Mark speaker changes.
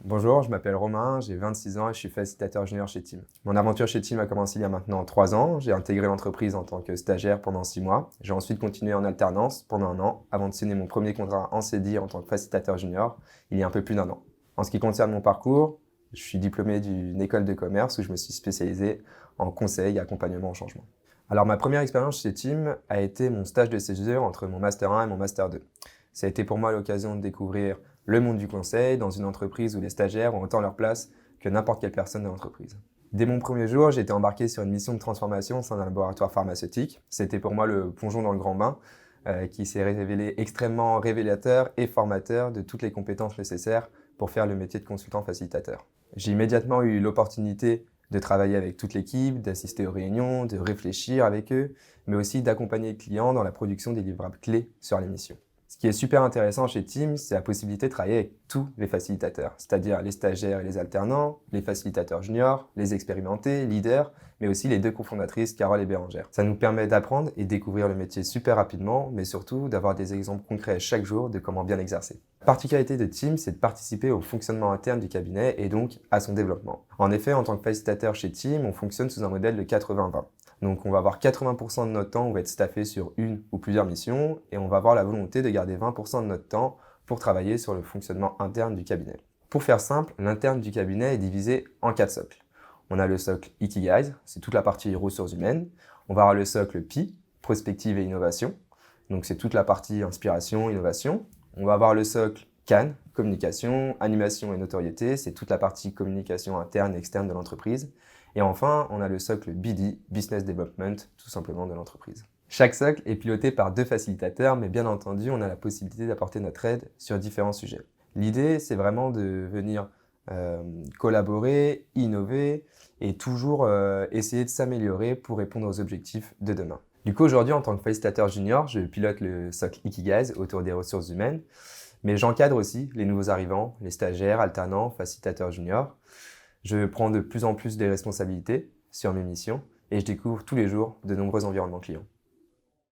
Speaker 1: Bonjour, je m'appelle Romain, j'ai 26 ans et je suis facilitateur junior chez Team. Mon aventure chez Team a commencé il y a maintenant 3 ans. J'ai intégré l'entreprise en tant que stagiaire pendant 6 mois. J'ai ensuite continué en alternance pendant 1 an avant de signer mon premier contrat en CDI en tant que facilitateur junior il y a un peu plus d'1 an. En ce qui concerne mon parcours, je suis diplômé d'une école de commerce où je me suis spécialisé en conseil et accompagnement au changement. Alors ma première expérience chez Team a été mon stage de césure entre mon Master 1 et mon Master 2. Ça a été pour moi l'occasion de découvrir le monde du conseil dans une entreprise où les stagiaires ont autant leur place que n'importe quelle personne de l'entreprise. Dès mon premier jour, j'ai été embarqué sur une mission de transformation au sein d'un laboratoire pharmaceutique. C'était pour moi le plongeon dans le grand bain qui s'est révélé extrêmement révélateur et formateur de toutes les compétences nécessaires pour faire le métier de consultant facilitateur. J'ai immédiatement eu l'opportunité de travailler avec toute l'équipe, d'assister aux réunions, de réfléchir avec eux, mais aussi d'accompagner le client dans la production des livrables clés sur les missions. Ce qui est super intéressant chez Team, c'est la possibilité de travailler avec tous les facilitateurs, c'est-à-dire les stagiaires et les alternants, les facilitateurs juniors, les expérimentés, leaders, mais aussi les deux cofondatrices, Carole et Bérangère. Ça nous permet d'apprendre et découvrir le métier super rapidement, mais surtout d'avoir des exemples concrets chaque jour de comment bien exercer. La particularité de Team, c'est de participer au fonctionnement interne du cabinet et donc à son développement. En effet, en tant que facilitateur chez Team, on fonctionne sous un modèle de 80-20. Donc on va avoir 80% de notre temps, on va être staffé sur une ou plusieurs missions et on va avoir la volonté de garder 20% de notre temps pour travailler sur le fonctionnement interne du cabinet. Pour faire simple, l'interne du cabinet est divisé en 4 socles. On a le socle Ikigai, c'est toute la partie ressources humaines. On va avoir le socle Pi, prospective et innovation. Donc c'est toute la partie inspiration, innovation. On va avoir le socle Can, communication, animation et notoriété. C'est toute la partie communication interne et externe de l'entreprise. Et enfin, on a le socle BD, Business Development, tout simplement de l'entreprise. Chaque socle est piloté par 2 facilitateurs, mais bien entendu, on a la possibilité d'apporter notre aide sur différents sujets. L'idée, c'est vraiment de venir collaborer, innover et toujours essayer de s'améliorer pour répondre aux objectifs de demain. Du coup, aujourd'hui, en tant que facilitateur junior, je pilote le socle Ikigai autour des ressources humaines, mais j'encadre aussi les nouveaux arrivants, les stagiaires, alternants, facilitateurs juniors. Je prends de plus en plus des responsabilités sur mes missions et je découvre tous les jours de nombreux environnements clients.